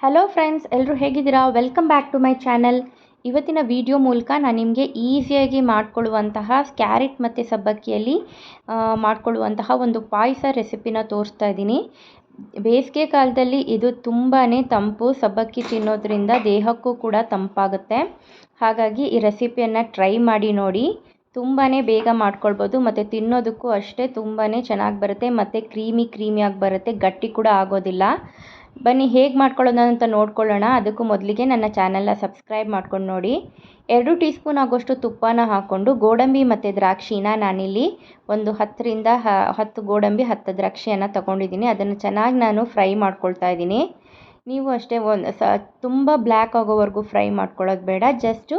Hello friends, ಎಲ್ಲರೂ ಹೇಗಿದ್ದೀರಾ? Welcome back to my channel. ಇವತ್ತಿನ ವಿಡಿಯೋ ಮೂಲಕ ನಾನು ನಿಮಗೆ ಈಸಿಯಾಗಿ ಮಾಡಿಕೊಳ್ಳುವಂತಹ ಕ್ಯಾರೆಟ್ ಮತ್ತು ಸಬ್ಬಕ್ಕಿಯಲ್ಲಿ ಮಾಡಿಕೊಳ್ಳುವಂತಹ ಒಂದು ಪಾಯಸ ರೆಸಿಪಿನ ತೋರಿಸ್ತಾ ಇದ್ದೀನಿ. ಬೇಸಿಗೆ ಕಾಲದಲ್ಲಿ ಇದು ತುಂಬಾ ತಂಪು. ಸಬ್ಬಕ್ಕಿ ತಿನ್ನೋದ್ರಿಂದ ದೇಹಕ್ಕೂ ಕೂಡ ತಂಪಾಗುತ್ತೆ. ಹಾಗಾಗಿ ಈ ರೆಸಿಪಿಯನ್ನು ಟ್ರೈ ಮಾಡಿ ನೋಡಿ. ತುಂಬಾ ಬೇಗ ಮಾಡ್ಕೊಳ್ಬೋದು ಮತ್ತು ತಿನ್ನೋದಕ್ಕೂ ಅಷ್ಟೇ ತುಂಬಾ ಚೆನ್ನಾಗಿ ಬರುತ್ತೆ ಮತ್ತು ಕ್ರೀಮಿಯಾಗಿ ಬರುತ್ತೆ, ಗಟ್ಟಿ ಕೂಡ ಆಗೋದಿಲ್ಲ. ಬನ್ನಿ ಹೇಗೆ ಮಾಡ್ಕೊಳ್ಳೋದು ಅಂತ ನೋಡ್ಕೊಳ್ಳೋಣ. ಅದಕ್ಕೂ ಮೊದಲಿಗೆ ನನ್ನ ಚಾನಲ್ನ ಸಬ್ಸ್ಕ್ರೈಬ್ ಮಾಡ್ಕೊಂಡು ನೋಡಿ. 2 ಟೀ ಸ್ಪೂನ್ ಆಗೋಷ್ಟು ತುಪ್ಪನ ಹಾಕ್ಕೊಂಡು ಗೋಡಂಬಿ ಮತ್ತು ದ್ರಾಕ್ಷಿನ ನಾನಿಲ್ಲಿ ಒಂದು 10 ಗೋಡಂಬಿ 10 ದ್ರಾಕ್ಷಿಯನ್ನು ತೊಗೊಂಡಿದ್ದೀನಿ. ಅದನ್ನು ಚೆನ್ನಾಗಿ ನಾನು ಫ್ರೈ ಮಾಡ್ಕೊಳ್ತಾ ಇದ್ದೀನಿ. ನೀವು ಅಷ್ಟೇ ತುಂಬ ಬ್ಲ್ಯಾಕ್ ಆಗೋವರೆಗೂ ಫ್ರೈ ಮಾಡ್ಕೊಳ್ಳೋದು ಬೇಡ. ಜಸ್ಟು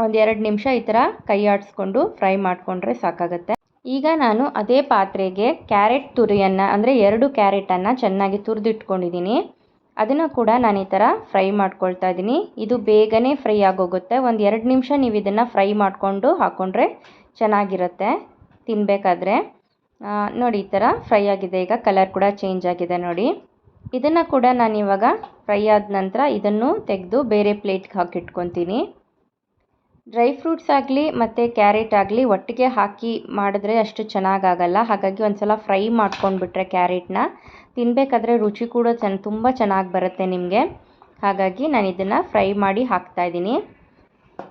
ಒಂದು 2 ನಿಮಿಷ ಈ ಥರ ಕೈ ಆಡಿಸ್ಕೊಂಡು ಫ್ರೈ ಮಾಡಿಕೊಂಡ್ರೆ ಸಾಕಾಗುತ್ತೆ. ಈಗ ನಾನು ಅದೇ ಪಾತ್ರೆಗೆ ಕ್ಯಾರೆಟ್ ತುರಿಯನ್ನು ಅಂದರೆ 2 ಕ್ಯಾರೆಟನ್ನು ಚೆನ್ನಾಗಿ ತುರಿದಿಟ್ಕೊಂಡಿದ್ದೀನಿ. ಅದನ್ನು ಕೂಡ ನಾನು ಈ ಥರ ಫ್ರೈ ಮಾಡ್ಕೊಳ್ತಾ ಇದ್ದೀನಿ. ಇದು ಬೇಗನೆ ಫ್ರೈ ಆಗೋಗುತ್ತೆ. ಒಂದು 2 ನಿಮಿಷ ನೀವು ಇದನ್ನು ಫ್ರೈ ಮಾಡಿಕೊಂಡು ಹಾಕ್ಕೊಂಡ್ರೆ ಚೆನ್ನಾಗಿರುತ್ತೆ ತಿನ್ನಬೇಕಾದ್ರೆ. ನೋಡಿ ಈ ಥರ ಫ್ರೈ ಆಗಿದೆ. ಈಗ ಕಲರ್ ಕೂಡ ಚೇಂಜ್ ಆಗಿದೆ ನೋಡಿ. ಇದನ್ನು ಕೂಡ ನಾನು ಇವಾಗ ಫ್ರೈ ಆದ ನಂತರ ಇದನ್ನು ತೆಗೆದು ಬೇರೆ ಪ್ಲೇಟ್ಗೆ ಹಾಕಿಟ್ಕೊತೀನಿ. ಡ್ರೈ ಫ್ರೂಟ್ಸ್ ಆಗಲಿ ಮತ್ತು ಕ್ಯಾರೆಟ್ ಆಗಲಿ ಒಟ್ಟಿಗೆ ಹಾಕಿ ಮಾಡಿದ್ರೆ ಅಷ್ಟು ಚೆನ್ನಾಗಾಗಲ್ಲ. ಹಾಗಾಗಿ ಒಂದು ಸಲ ಫ್ರೈ ಮಾಡ್ಕೊಂಡ್ಬಿಟ್ರೆ ಕ್ಯಾರೆಟ್ನ ತಿನ್ನಬೇಕಾದ್ರೆ ರುಚಿ ಕೂಡ ತುಂಬ ಚೆನ್ನಾಗಿ ಬರುತ್ತೆ ನಿಮಗೆ. ಹಾಗಾಗಿ ನಾನು ಇದನ್ನು ಫ್ರೈ ಮಾಡಿ ಹಾಕ್ತಾಯಿದ್ದೀನಿ.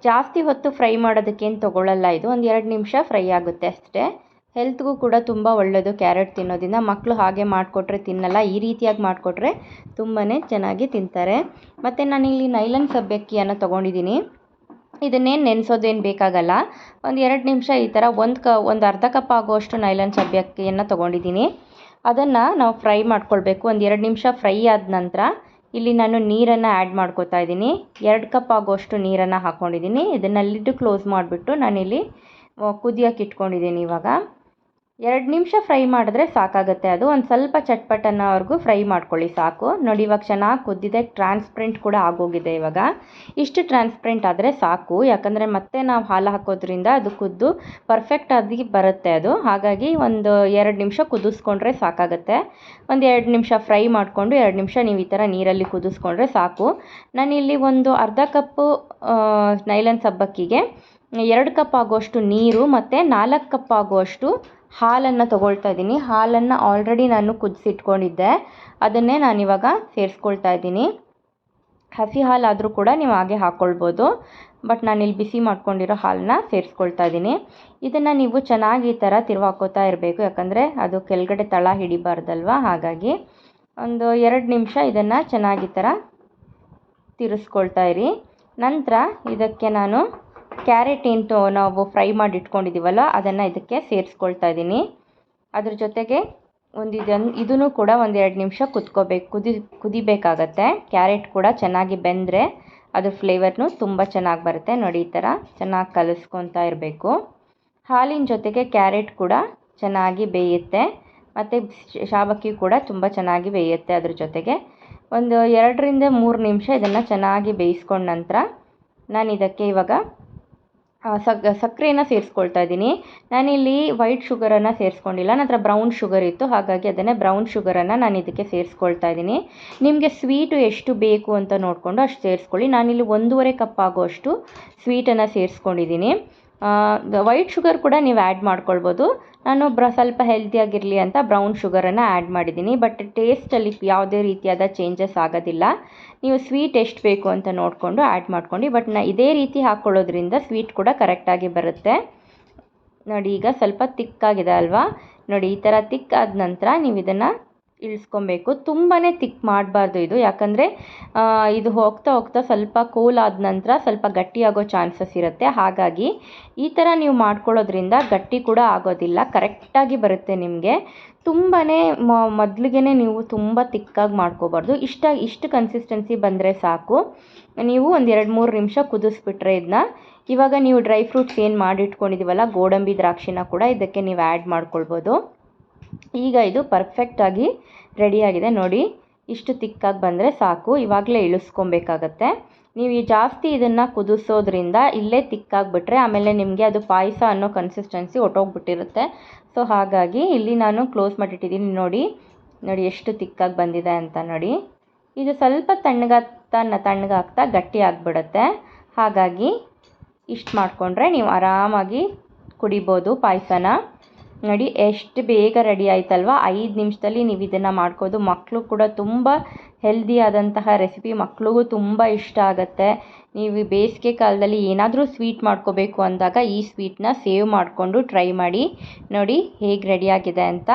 ಜಾಸ್ತಿ ಹೊತ್ತು ಫ್ರೈ ಮಾಡೋದಕ್ಕೇನು ತೊಗೊಳ್ಳಲ್ಲ. ಇದು ಒಂದು 2 ನಿಮಿಷ ಫ್ರೈ ಆಗುತ್ತೆ ಅಷ್ಟೇ. ಹೆಲ್ತ್ಗೂ ಕೂಡ ತುಂಬ ಒಳ್ಳೆಯದು ಕ್ಯಾರೆಟ್ ತಿನ್ನೋದ್ರಿಂದ. ಮಕ್ಕಳು ಹಾಗೆ ಮಾಡಿಕೊಟ್ರೆ ತಿನ್ನಲ್ಲ, ಈ ರೀತಿಯಾಗಿ ಮಾಡಿಕೊಟ್ರೆ ತುಂಬಾ ಚೆನ್ನಾಗಿ ತಿಂತಾರೆ. ಮತ್ತು ನಾನಿಲ್ಲಿ ನೈಲಾನ್ ಸಬ್ಬಕ್ಕಿಯನ್ನು ತೊಗೊಂಡಿದ್ದೀನಿ. ಇದನ್ನೇನು ನೆನೆಸೋದೇನು ಬೇಕಾಗಲ್ಲ. ಒಂದು 2 ನಿಮಿಷ ಈ ಥರ ಒಂದು ಅರ್ಧ ಕಪ್ ಆಗುವಷ್ಟು ನೈಲಾನ್ ಸಬ್ಬಕ್ಕಿಯನ್ನು ತೊಗೊಂಡಿದ್ದೀನಿ. ಅದನ್ನು ನಾವು ಫ್ರೈ ಮಾಡ್ಕೊಳ್ಬೇಕು. ಒಂದು 2 ನಿಮಿಷ ಫ್ರೈ ಆದ ನಂತರ ಇಲ್ಲಿ ನಾನು ನೀರನ್ನು ಆ್ಯಡ್ ಮಾಡ್ಕೋತಾ ಇದ್ದೀನಿ. 2 ಕಪ್ ಆಗುವಷ್ಟು ನೀರನ್ನು ಹಾಕ್ಕೊಂಡಿದ್ದೀನಿ. ಇದನ್ನು ಲಿಡ್ ಕ್ಲೋಸ್ ಮಾಡಿಬಿಟ್ಟು ನಾನಿಲ್ಲಿ ಕುದಿಯೋಕೆ ಇಟ್ಕೊಂಡಿದ್ದೀನಿ. ಇವಾಗ 2 ನಿಮಿಷ ಫ್ರೈ ಮಾಡಿದ್ರೆ ಸಾಕಾಗುತ್ತೆ. ಅದು ಒಂದು ಸ್ವಲ್ಪ ಚಟ್ಪಟನ್ನವರೆಗೂ ಫ್ರೈ ಮಾಡ್ಕೊಳ್ಳಿ ಸಾಕು. ನೋಡಿ ಇವಾಗ ಚೆನ್ನಾಗಿ ಕುದ್ದಿದೆ, ಟ್ರಾನ್ಸ್ಪರೆಂಟ್ ಕೂಡ ಆಗೋಗಿದೆ. ಇವಾಗ ಇಷ್ಟು ಟ್ರಾನ್ಸ್ಪರೆಂಟ್ ಆದರೆ ಸಾಕು. ಯಾಕಂದರೆ ಮತ್ತೆ ನಾವು ಹಾಲು ಹಾಕೋದ್ರಿಂದ ಅದು ಕುದ್ದು ಪರ್ಫೆಕ್ಟಾಗಿ ಬರುತ್ತೆ ಅದು. ಹಾಗಾಗಿ ಒಂದು 2 ನಿಮಿಷ ಕುದಿಸ್ಕೊಂಡ್ರೆ ಸಾಕಾಗುತ್ತೆ. ಒಂದು 2 ನಿಮಿಷ ಫ್ರೈ ಮಾಡಿಕೊಂಡು 2 ನಿಮಿಷ ನೀವು ಈ ಥರ ನೀರಲ್ಲಿ ಕುದಿಸ್ಕೊಂಡ್ರೆ ಸಾಕು. ನಾನಿಲ್ಲಿ ಒಂದು ಅರ್ಧ ಕಪ್ಪು ನೈಲಾನ್ ಸಬ್ಬಕ್ಕಿಗೆ 2 ಕಪ್ ಆಗುವಷ್ಟು ನೀರು ಮತ್ತು 4 ಕಪ್ ಆಗುವಷ್ಟು ಹಾಲನ್ನು ತೊಗೊಳ್ತಾ ಇದ್ದೀನಿ. ಹಾಲನ್ನು ಆಲ್ರೆಡಿ ನಾನು ಕುದಿಸಿಟ್ಕೊಂಡಿದ್ದೆ, ಅದನ್ನೇ ನಾನಿವಾಗ ಸೇರಿಸ್ಕೊಳ್ತಾ ಇದ್ದೀನಿ. ಹಸಿ ಹಾಲಾದರೂ ಕೂಡ ನೀವು ಹಾಗೆ ಹಾಕ್ಕೊಳ್ಬೋದು, ಬಟ್ ನಾನಿಲ್ಲಿ ಬಿಸಿ ಮಾಡ್ಕೊಂಡಿರೋ ಹಾಲನ್ನ ಸೇರಿಸ್ಕೊಳ್ತಾ ಇದ್ದೀನಿ. ಇದನ್ನು ನೀವು ಚೆನ್ನಾಗಿ ಈ ಥರ ತಿರುವಾಕೋತಾ ಇರಬೇಕು, ಯಾಕಂದರೆ ಅದು ಕೆಳಗಡೆ ತಳ ಹಿಡಿಬಾರ್ದಲ್ವ. ಹಾಗಾಗಿ ಒಂದು 2 ನಿಮಿಷ ಇದನ್ನು ಚೆನ್ನಾಗಿ ಈ ಥರ ತಿರುಗಿಸ್ಕೊಳ್ತಾ ಇರಿ. ನಂತರ ಇದಕ್ಕೆ ನಾನು ಕ್ಯಾರೆಟ್ ಏನು ನಾವು ಫ್ರೈ ಮಾಡಿ ಇಟ್ಕೊಂಡಿದ್ದೀವಲ್ಲ ಅದನ್ನು ಇದಕ್ಕೆ ಸೇರಿಸ್ಕೊಳ್ತಾ ಇದ್ದೀನಿ. ಅದ್ರ ಜೊತೆಗೆ ಇದನ್ನು ಕೂಡ ಒಂದು 2 ನಿಮಿಷ ಕುದಿಬೇಕಾಗತ್ತೆ. ಕ್ಯಾರೆಟ್ ಕೂಡ ಚೆನ್ನಾಗಿ ಬೆಂದರೆ ಅದ್ರ ಫ್ಲೇವರ್ನು ತುಂಬ ಚೆನ್ನಾಗಿ ಬರುತ್ತೆ. ನೋಡಿ ಈ ಥರ ಚೆನ್ನಾಗಿ ಕಲಿಸ್ಕೊತಾ ಇರಬೇಕು. ಹಾಲಿನ ಜೊತೆಗೆ ಕ್ಯಾರೆಟ್ ಕೂಡ ಚೆನ್ನಾಗಿ ಬೇಯುತ್ತೆ ಮತ್ತು ಸಬ್ಬಕ್ಕಿ ಕೂಡ ತುಂಬ ಚೆನ್ನಾಗಿ ಬೇಯುತ್ತೆ. ಅದ್ರ ಜೊತೆಗೆ ಒಂದು 2 ರಿಂದ 3 ನಿಮಿಷ ಇದನ್ನು ಚೆನ್ನಾಗಿ ಬೇಯಿಸ್ಕೊಂಡ ನಂತರ ನಾನು ಇದಕ್ಕೆ ಇವಾಗ ಸಕ್ಕರೆನ ಸೇರಿಸ್ಕೊಳ್ತಾ ಇದ್ದೀನಿ. ನಾನಿಲ್ಲಿ ವೈಟ್ ಶುಗರನ್ನು ಸೇರಿಸ್ಕೊಂಡಿಲ್ಲ, ನನ್ನ ಹತ್ರ ಬ್ರೌನ್ ಶುಗರ್ ಇತ್ತು. ಹಾಗಾಗಿ ಅದನ್ನೇ ಬ್ರೌನ್ ಶುಗರನ್ನು ನಾನು ಇದಕ್ಕೆ ಸೇರಿಸ್ಕೊಳ್ತಾ ಇದ್ದೀನಿ. ನಿಮಗೆ ಸ್ವೀಟು ಎಷ್ಟು ಬೇಕು ಅಂತ ನೋಡಿಕೊಂಡು ಅಷ್ಟು ಸೇರಿಸ್ಕೊಳ್ಳಿ. ನಾನಿಲ್ಲಿ 1.5 ಕಪ್ ಆಗುವಷ್ಟು ಸ್ವೀಟನ್ನು ಸೇರಿಸ್ಕೊಂಡಿದ್ದೀನಿ. ವೈಟ್ ಶುಗರ್ ಕೂಡ ನೀವು ಆ್ಯಡ್ ಮಾಡ್ಕೊಳ್ಬೋದು. ನಾನು ಸ್ವಲ್ಪ ಹೆಲ್ತಿಯಾಗಿರಲಿ ಅಂತ ಬ್ರೌನ್ ಶುಗರನ್ನು ಆ್ಯಡ್ ಮಾಡಿದ್ದೀನಿ. ಬಟ್ ಟೇಸ್ಟಲ್ಲಿ ಯಾವುದೇ ರೀತಿಯಾದ ಚೇಂಜಸ್ ಆಗೋದಿಲ್ಲ. ನೀವು ಸ್ವೀಟ್ ಎಷ್ಟು ಬೇಕು ಅಂತ ನೋಡಿಕೊಂಡು ಆ್ಯಡ್ ಮಾಡ್ಕೊಂಡು. ಬಟ್ ಇದೇ ರೀತಿ ಹಾಕ್ಕೊಳ್ಳೋದ್ರಿಂದ ಸ್ವೀಟ್ ಕೂಡ ಕರೆಕ್ಟಾಗಿ ಬರುತ್ತೆ. ನೋಡಿ ಈಗ ಸ್ವಲ್ಪ ತಿಕ್ಕಾಗಿದೆ ಅಲ್ವಾ. ನೋಡಿ ಈ ಥರ ತಿಕ್ಕಾದ ನಂತರ ನೀವು ಇದನ್ನು ಇಳಿಸ್ಕೊಬೇಕು. ತುಂಬಾ ತಿಕ್ ಮಾಡಬಾರ್ದು ಇದು, ಯಾಕಂದರೆ ಇದು ಹೋಗ್ತಾ ಸ್ವಲ್ಪ ಕೂಲ್ ಆದ ನಂತರ ಸ್ವಲ್ಪ ಗಟ್ಟಿಯಾಗೋ ಚಾನ್ಸಸ್ ಇರುತ್ತೆ. ಹಾಗಾಗಿ ಈ ಥರ ನೀವು ಮಾಡ್ಕೊಳ್ಳೋದ್ರಿಂದ ಗಟ್ಟಿ ಕೂಡ ಆಗೋದಿಲ್ಲ, ಕರೆಕ್ಟಾಗಿ ಬರುತ್ತೆ ನಿಮಗೆ. ತುಂಬಾ ಮೊದಲಿಗೆ ನೀವು ತುಂಬ ತಿಕ್ಕಾಗಿ ಮಾಡ್ಕೋಬಾರ್ದು. ಇಷ್ಟು ಕನ್ಸಿಸ್ಟೆನ್ಸಿ ಬಂದರೆ ಸಾಕು. ನೀವು ಒಂದು 2-3 ನಿಮಿಷ ಕುದಿಸ್ಬಿಟ್ರೆ ಇದನ್ನ. ಇವಾಗ ನೀವು ಡ್ರೈ ಫ್ರೂಟ್ಸ್ ಏನು ಮಾಡಿಟ್ಕೊಂಡಿದ್ದೀವಲ್ಲ, ಗೋಡಂಬಿ ದ್ರಾಕ್ಷಿನ ಕೂಡ ಇದಕ್ಕೆ ನೀವು ಆ್ಯಡ್ ಮಾಡ್ಕೊಳ್ಬೋದು. ಈಗ ಇದು ಪರ್ಫೆಕ್ಟಾಗಿ ರೆಡಿಯಾಗಿದೆ. ನೋಡಿ ಇಷ್ಟು ತಿಕ್ಕಾಗಿ ಬಂದರೆ ಸಾಕು. ಇವಾಗಲೇ ಇಳಿಸ್ಕೊಬೇಕಾಗತ್ತೆ. ನೀವು ಜಾಸ್ತಿ ಇದನ್ನು ಕುದಿಸೋದ್ರಿಂದ ಇಲ್ಲೇ ತಿಕ್ಕಾಗಿಬಿಟ್ರೆ ಆಮೇಲೆ ನಿಮಗೆ ಅದು ಪಾಯಸ ಅನ್ನೋ ಕನ್ಸಿಸ್ಟೆನ್ಸಿ ಹೊಟ್ಟೋಗ್ಬಿಟ್ಟಿರುತ್ತೆ. ಸೊ ಹಾಗಾಗಿ ಇಲ್ಲಿ ನಾನು ಕ್ಲೋಸ್ ಮಾಡಿಟ್ಟಿದ್ದೀನಿ. ನೋಡಿ ಎಷ್ಟು ತಿಕ್ಕಾಗಿ ಬಂದಿದೆ ಅಂತ ನೋಡಿ. ಇದು ಸ್ವಲ್ಪ ತಣ್ಣಗಾಗ್ತಾ ಗಟ್ಟಿ ಆಗಿಬಿಡುತ್ತೆ. ಹಾಗಾಗಿ ಇಷ್ಟು ಮಾಡಿಕೊಂಡ್ರೆ ನೀವು ಆರಾಮಾಗಿ ಕುಡಿಬೋದು ಪಾಯಸನ. ನೋಡಿ ಎಷ್ಟು ಬೇಗ ರೆಡಿ ಆಯ್ತಲ್ವ. 5 ನಿಮಿಷದಲ್ಲಿ ನೀವು ಇದನ್ನು ಮಾಡ್ಕೋದು. ಮಕ್ಕಳು ಕೂಡ ತುಂಬ ಹೆಲ್ದಿ ಆದಂತಹ ರೆಸಿಪಿ, ಮಕ್ಳಿಗೂ ತುಂಬ ಇಷ್ಟ ಆಗುತ್ತೆ. ನೀವು ಬೇಸಿಗೆ ಕಾಲದಲ್ಲಿ ಏನಾದರೂ ಸ್ವೀಟ್ ಮಾಡ್ಕೋಬೇಕು ಅಂದಾಗ ಈ ಸ್ವೀಟ್ನ ಸೇವ್ ಮಾಡಿಕೊಂಡು ಟ್ರೈ ಮಾಡಿ. ನೋಡಿ ಹೇಗೆ ರೆಡಿಯಾಗಿದೆ ಅಂತ.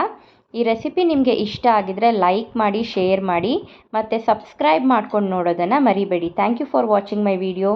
ಈ ರೆಸಿಪಿ ನಿಮಗೆ ಇಷ್ಟ ಆಗಿದರೆ ಲೈಕ್ ಮಾಡಿ, ಶೇರ್ ಮಾಡಿ ಮತ್ತು ಸಬ್ಸ್ಕ್ರೈಬ್ ಮಾಡ್ಕೊಂಡು ನೋಡೋದನ್ನು ಮರಿಬೇಡಿ. Thank you for watching my video.